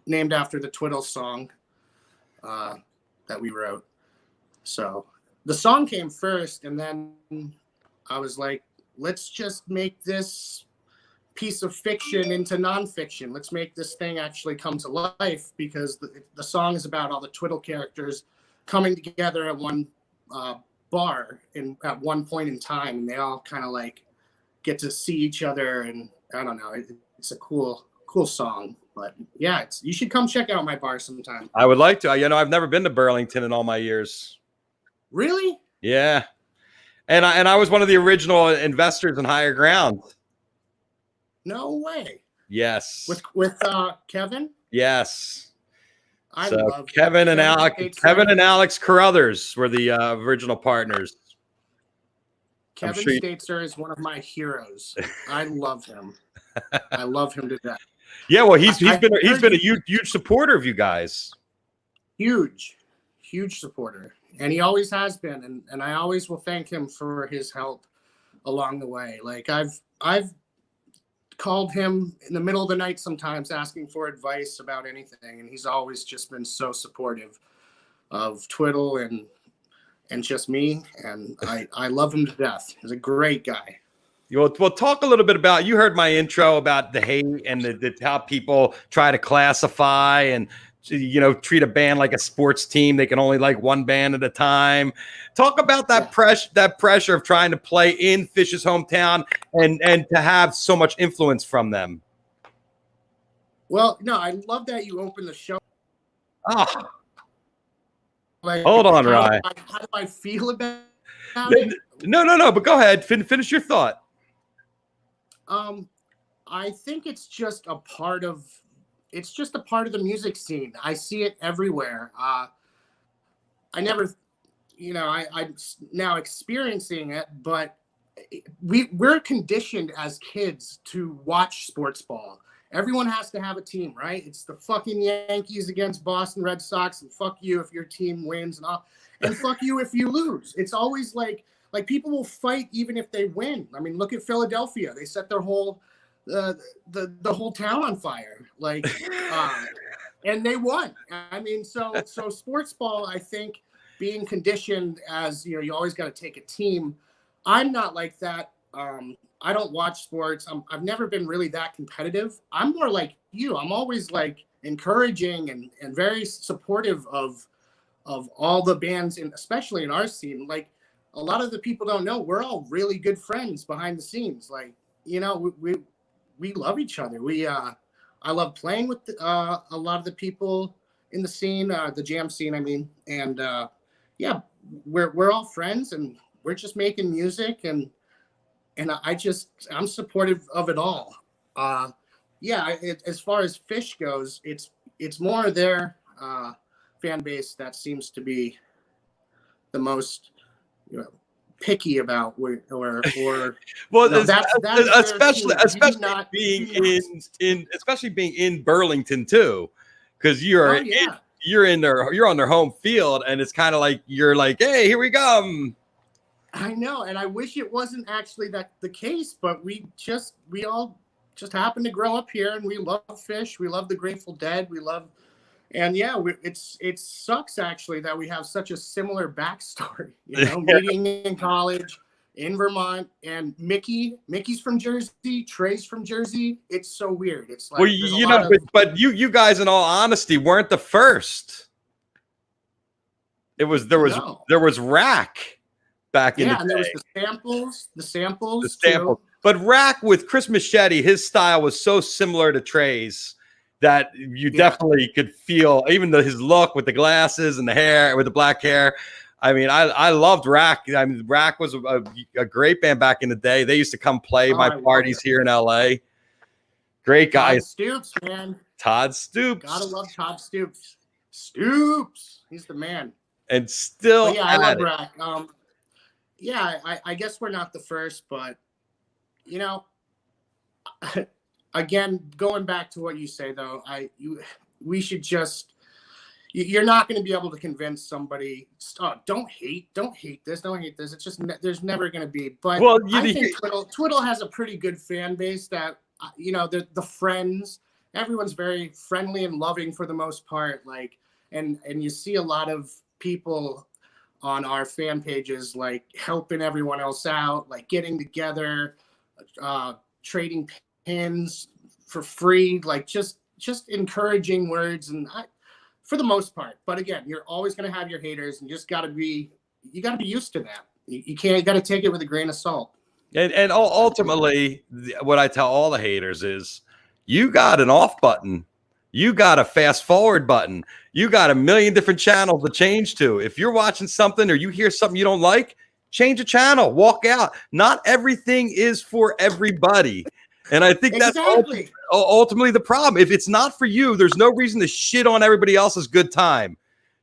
named after the Twiddle song that we wrote. So the song came first, and then I was like, let's just make this piece of fiction into nonfiction. Let's make this thing actually come to life, because the song is about all the Twiddle characters coming together at one bar at one point in time, and they all kind of like get to see each other, and I don't know, it's a cool song. But yeah, you should come check out my bar sometime. I would like to. You know, I've never been to Burlington in all my years. Really? Yeah, and I was one of the original investors in Higher Ground. No way. Yes. With Kevin? Yes. I love Kevin and Alex Carruthers were the original partners. Kevin Staitzer is one of my heroes. I love him. I love him to death. Yeah, well, he's been a huge supporter of you guys. Huge supporter, and he always has been, and I always will thank him for his help along the way. Like I've called him in the middle of the night sometimes asking for advice about anything, and he's always just been so supportive of Twiddle and just me, and I love him to death. He's a great guy. Well, talk a little bit about. You heard my intro about the hate and how people try to classify and treat a band like a sports team. They can only like one band at a time. Talk about that pressure of trying to play in Fish's hometown and to have so much influence from them. Well, no, I love that you opened the show. Oh, like, hold on, Rye. How do I feel about it? No. But go ahead. Finish your thought. I think it's just a part of the music scene. I see it everywhere. I never, I'm now experiencing it, but we're conditioned as kids to watch sports ball. Everyone has to have a team, right? It's the fucking Yankees against Boston Red Sox, and fuck you if your team wins and all, and fuck you if you lose. It's always like people will fight even if they win. I mean, look at Philadelphia. They set their whole the whole town on fire, and they won. I mean, so sports ball, I think, being conditioned as you always got to take a team. I'm not like that. I don't watch sports. I've never been really that competitive. I'm more like you. I'm always like encouraging and very supportive of all the bands, and especially in our scene. Like, a lot of the people don't know, we're all really good friends behind the scenes. Like, we love each other. I love playing with a lot of the people in the scene, the jam scene, I mean. And we're all friends, and we're just making music, and I'm supportive of it all. As far as Fish goes, it's more their fan base that seems to be the most picky about or well, that's especially being in Burlington too, because you're on their home field, and it's kind of like you're like, hey, here we come. I know, and I wish it wasn't actually that the case, but we all just happen to grow up here, and we love Fish, we love the Grateful Dead, and it sucks actually that we have such a similar backstory. Meeting in college in Vermont, and Mickey's from Jersey, Trey's from Jersey. It's so weird. It's like, but you guys, in all honesty, weren't the first. There was Rack back in the day. And there was the samples. But Rack with Chris Machete, his style was so similar to Trey's that you definitely could feel, even though his look with the glasses and the hair, with the black hair. I mean, I loved Rack. I mean, Rack was a great band back in the day. They used to come play my parties here in LA. Great guys. Todd Stoops, man. Todd Stoops. Gotta love Todd Stoops. He's the man. And still, I love Rack. I guess we're not the first, but again, going back to what you say though, we should just. You're not going to be able to convince somebody. Don't hate this. It's just there's never going to be. But I think Twiddle has a pretty good fan base. That the friends. Everyone's very friendly and loving for the most part. Like, and you see a lot of people on our fan pages like helping everyone else out, like getting together, trading pins for free, like just encouraging words, and for the most part. But again, you're always going to have your haters, and you got to be used to that. You got to take it with a grain of salt. And ultimately, what I tell all the haters is, you got an off button, you got a fast forward button, you got a million different channels to change to. If you're watching something or you hear something you don't like, change a channel, walk out. Not everything is for everybody. And I think that's ultimately the problem. If it's not for you, there's no reason to shit on everybody else's good time.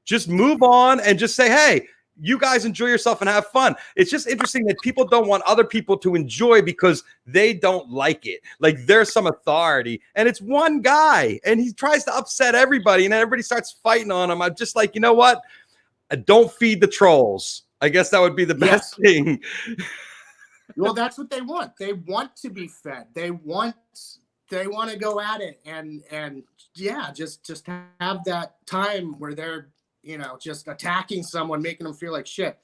Just move on and just say, hey, you guys enjoy yourself and have fun. It's just interesting that people don't want other people to enjoy because they don't like it. Like, there's some authority, and it's one guy, and he tries to upset everybody, and then everybody starts fighting on him. I'm just like, you know what? Don't feed the trolls. I guess that would be the best thing. Well, that's what they want. They want to be fed. They want to go at it and just have that time where they're, just attacking someone, making them feel like shit.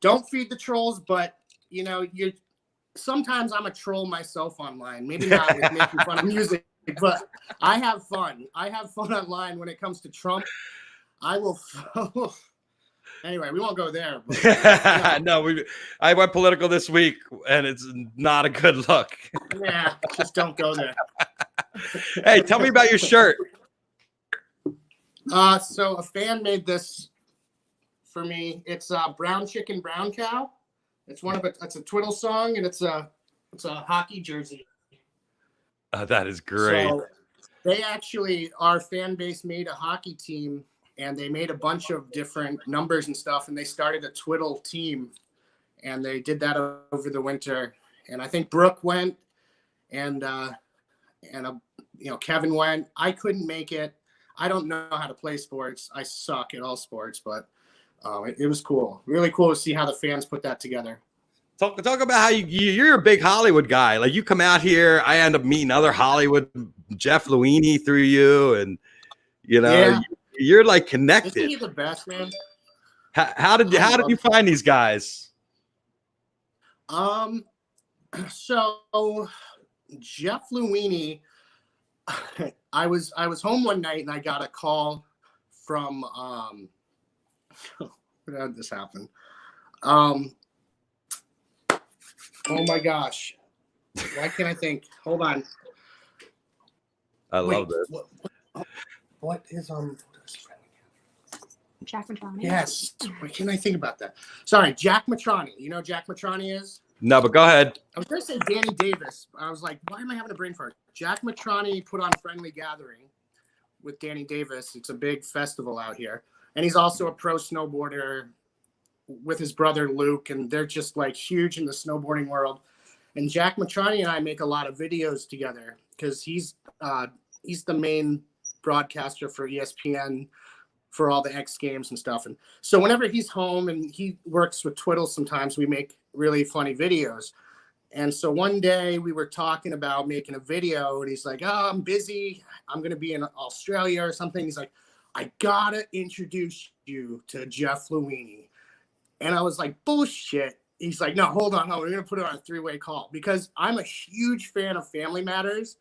Don't feed the trolls, but sometimes I'm a troll myself online. Maybe not with making fun of music, but I have fun. I have fun online when it comes to Trump. I will. Anyway, we won't go there. But, no, I went political this week, and it's not a good look. Yeah, just don't go there. Hey, tell me about your shirt. So a fan made this for me. It's Brown Chicken, Brown Cow. It's it's a Twiddle song, and it's a hockey jersey. Oh, that is great. So they actually, our fan base made a hockey team, and they made a bunch of different numbers and stuff, and they started a Twiddle team, and they did that over the winter. And I think Brooke went, and Kevin went. I couldn't make it. I don't know how to play sports. I suck at all sports, but it was cool. Really cool to see how the fans put that together. Talk about how you're a big Hollywood guy. Like, you come out here, I end up meeting other Hollywood, Jeff Louini through you, and you're like connected. Isn't he the best, man? How did you find these guys? So Jeff Louini, I was home one night and I got a call from where did this happen? Oh my gosh. Why can't I think? Hold on. I love this. What is Jack Matrani? Yes. Why can't I think about that? Sorry, Jack Matrani. You know who Jack Matrani is? No, but go ahead. I was going to say Danny Davis. I was like, why am I having a brain fart? Jack Matrani put on Friendly Gathering with Danny Davis. It's a big festival out here. And he's also a pro snowboarder with his brother Luke. And they're just like huge in the snowboarding world. And Jack Matrani and I make a lot of videos together because he's the main broadcaster for ESPN for all the X Games and stuff. And so whenever he's home and he works with Twiddle, sometimes we make really funny videos. And so one day we were talking about making a video and he's like, oh, I'm busy. I'm going to be in Australia or something. He's like, I got to introduce you to Jeff Louini. And I was like, bullshit. He's like, no, hold on. We're going to put it on a 3-way call because I'm a huge fan of Family Matters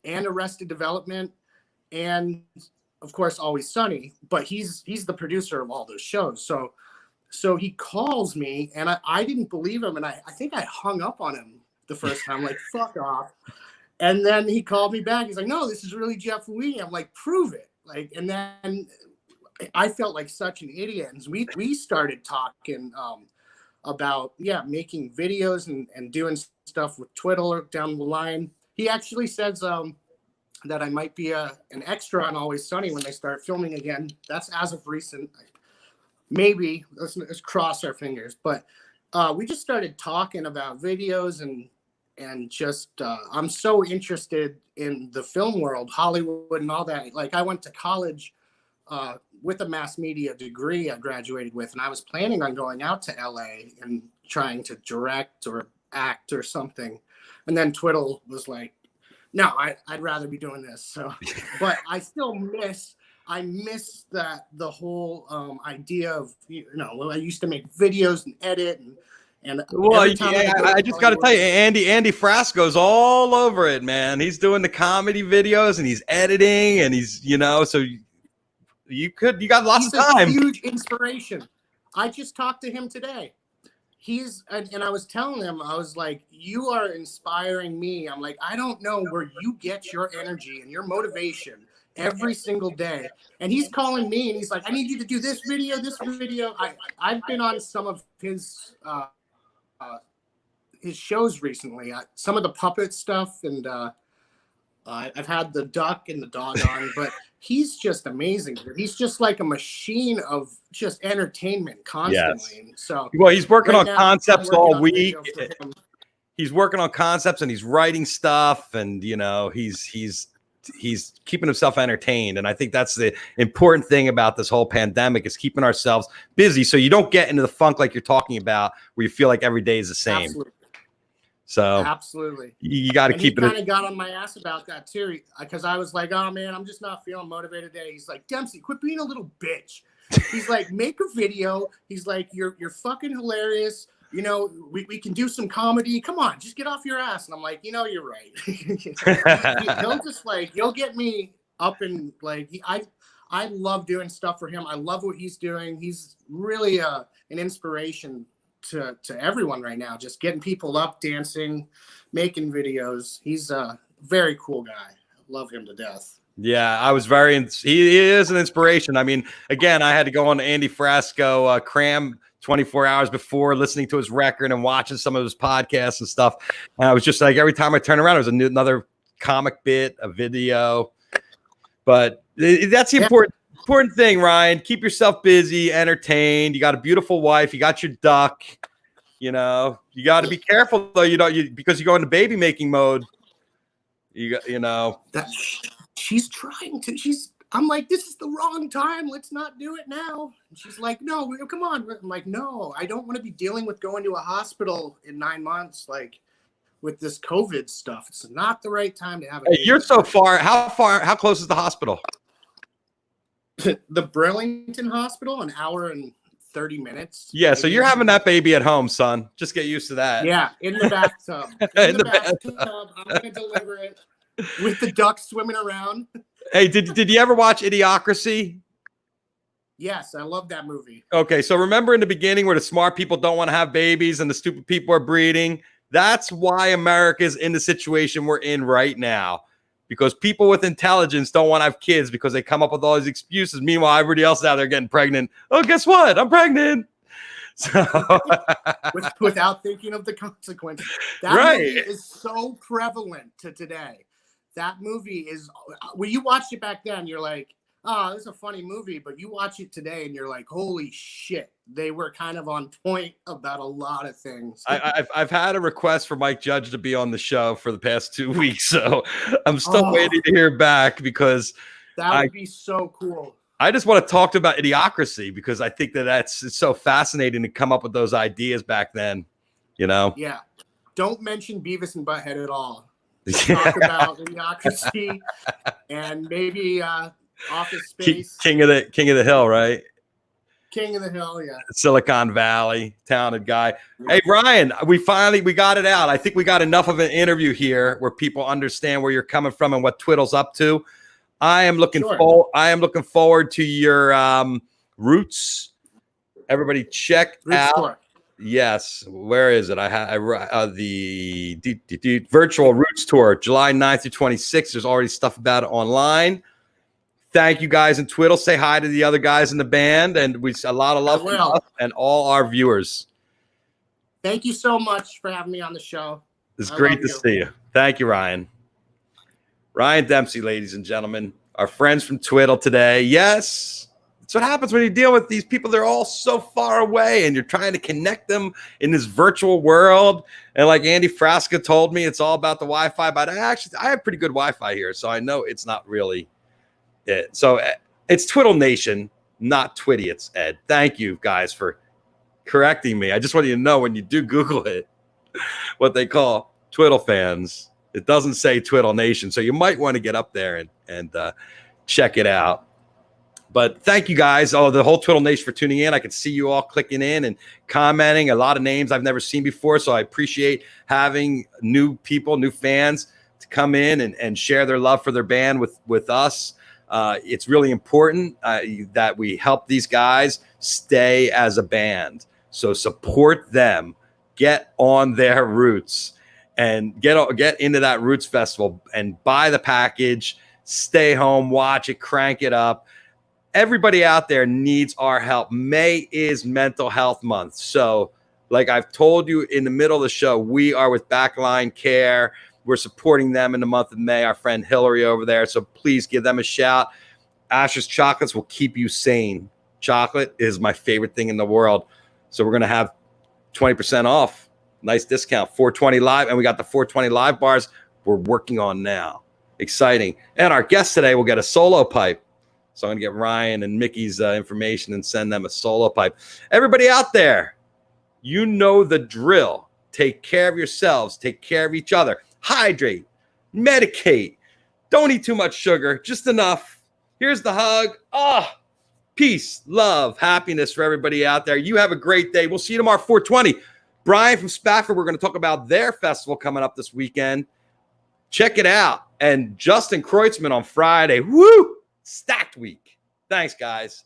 and Arrested Development and of course, Always Sunny, but he's the producer of all those shows. So he calls me and I didn't believe him. And I think I hung up on him the first time, like, fuck off. And then he called me back. He's like, no, this is really Jeff Louini. I'm like, prove it. Like, and then I felt like such an idiot. And we started talking about, making videos and doing stuff with Twiddle down the line. He actually says, that I might be an extra on Always Sunny when they start filming again. That's as of recent. Maybe. Let's cross our fingers. But we just started talking about videos and just I'm so interested in the film world, Hollywood and all that. Like, I went to college with a mass media degree I graduated with, and I was planning on going out to LA and trying to direct or act or something. And then Twiddle was like, no, I'd rather be doing this. So, but I still miss the whole idea of, I used to make videos and edit and well, I just got to tell you, Andy Frasco's all over it, man. He's doing the comedy videos and he's editing and he's, so you got lots of time. He's a huge inspiration. I just talked to him today. And I was telling him, I was like, you are inspiring me. I'm like, I don't know where you get your energy and your motivation every single day. And he's calling me and he's like, I need you to do this video. I've been on some of his shows recently, some of the puppet stuff. And I've had the duck and the dog on, but he's just amazing. He's just like a machine of just entertainment constantly. Yes. So, well, he's working on now, concepts all week. He's working on concepts and he's writing stuff, and he's keeping himself entertained. And I think that's the important thing about this whole pandemic is keeping ourselves busy, so you don't get into the funk like you're talking about, where you feel like every day is the same. Absolutely. So absolutely, you got to keep it. He kind of got on my ass about that too, because I was like, "Oh man, I'm just not feeling motivated today." He's like, "Dempsey, quit being a little bitch." He's like, "Make a video." He's like, "You're fucking hilarious. you know, we can do some comedy. Come on, just get off your ass. And I'm like, you know, you're right. He'll just like, you'll get me up and like, I love doing stuff for him. I love what he's doing. He's really an inspiration to everyone right now, just getting people up, dancing, making videos. He's a very cool guy. I love him to death. Yeah, I was he is an inspiration. I mean, again, I had to go on to Andy Frasco cram 24 hours before, listening to his record and watching some of his podcasts and stuff. And I was just like, every time I turn around, it was another comic bit, a video. But that's the important thing, Ryan. Keep yourself busy, entertained. You got a beautiful wife. You got your duck. You know, you got to be careful though. Because you go into baby making mode. That she's trying to. I'm like, this is the wrong time. Let's not do it now. And she's like, no, come on. I'm like, no, I don't want to be dealing with going to a hospital in 9 months, like with this COVID stuff. It's not the right time to have it. Hey, you're so far. How close is the hospital? The Burlington hospital, an hour and 30 minutes. Yeah, so you're having that baby at home, son. Just get used to that. Yeah, in the bathtub. In the bathtub. I'm going to deliver it with the ducks swimming around. Hey, did you ever watch Idiocracy? Yes, I love that movie. Okay, so remember in the beginning where the smart people don't want to have babies and the stupid people are breeding? That's why America's in the situation we're in right now. Because people with intelligence don't want to have kids because they come up with all these excuses. Meanwhile, everybody else is out there getting pregnant. Oh, guess what? I'm pregnant. So without thinking of the consequences. That movie is so prevalent to today. That movie is, when you watched it back then, you're like, oh, this is a funny movie. But you watch it today and you're like, holy shit. They were kind of on point about a lot of things. I've had a request for Mike Judge to be on the show for the past 2 weeks. So I'm still waiting to hear back because that would be so cool. I just want to talk about Idiocracy because I think it's so fascinating to come up with those ideas back then, you know? Yeah. Don't mention Beavis and Butthead at all. Talk about Idiocracy and maybe Office Space. King of the Hill, right? King of the Hill, yeah. Silicon Valley, talented guy. Yeah. Hey, Ryan, we got it out. I think we got enough of an interview here where people understand where you're coming from and what Twiddle's up to. I am looking forward to your roots. Everybody check out. Tour. Yes. Where is it? I have the virtual Roots Tour, July 9th through 26th. There's already stuff about it online. Thank you guys in Twiddle. Say hi to the other guys in the band, and a lot of love from us and all our viewers. Thank you so much for having me on the show. It's great to see you. Thank you, Ryan. Ryan Dempsey, ladies and gentlemen, our friends from Twiddle today. Yes, that's what happens when you deal with these people. They're all so far away, and you're trying to connect them in this virtual world. And like Andy Frasca told me, it's all about the Wi-Fi. But I have pretty good Wi-Fi here, so I know it's not really it. So it's Twiddle Nation, not Twidiots, Ed. Thank you, guys, for correcting me. I just want you to know when you do Google it, what they call Twiddle fans. It doesn't say Twiddle Nation, so you might want to get up there and check it out. But thank you guys, the whole Twiddle Nation, for tuning in. I can see you all clicking in and commenting. A lot of names I've never seen before, so I appreciate having new people, new fans to come in and share their love for their band with us. It's really important that we help these guys stay as a band. So support them, get on their roots, and get into that Roots Festival and buy the package, stay home, watch it, crank it up. Everybody out there needs our help. May is Mental Health Month. So like I've told you in the middle of the show, we are with Backline Care. We're supporting them in the month of May, our friend Hillary over there. So please give them a shout. Asher's Chocolates will keep you sane. Chocolate is my favorite thing in the world. So we're going to have 20% off. Nice discount, 420 Live. And we got the 420 Live bars we're working on now. Exciting. And our guest today will get a solo pipe. So I'm going to get Ryan and Mickey's information and send them a solo pipe. Everybody out there, you know the drill. Take care of yourselves. Take care of each other. Hydrate. Medicate. Don't eat too much sugar. Just enough. Here's the hug. Peace, love, happiness for everybody out there. You have a great day. We'll see you tomorrow, 420. Brian from Spafford, we're going to talk about their festival coming up this weekend. Check it out. And Justin Kreutzmann on Friday. Woo! Stacked week. Thanks, guys.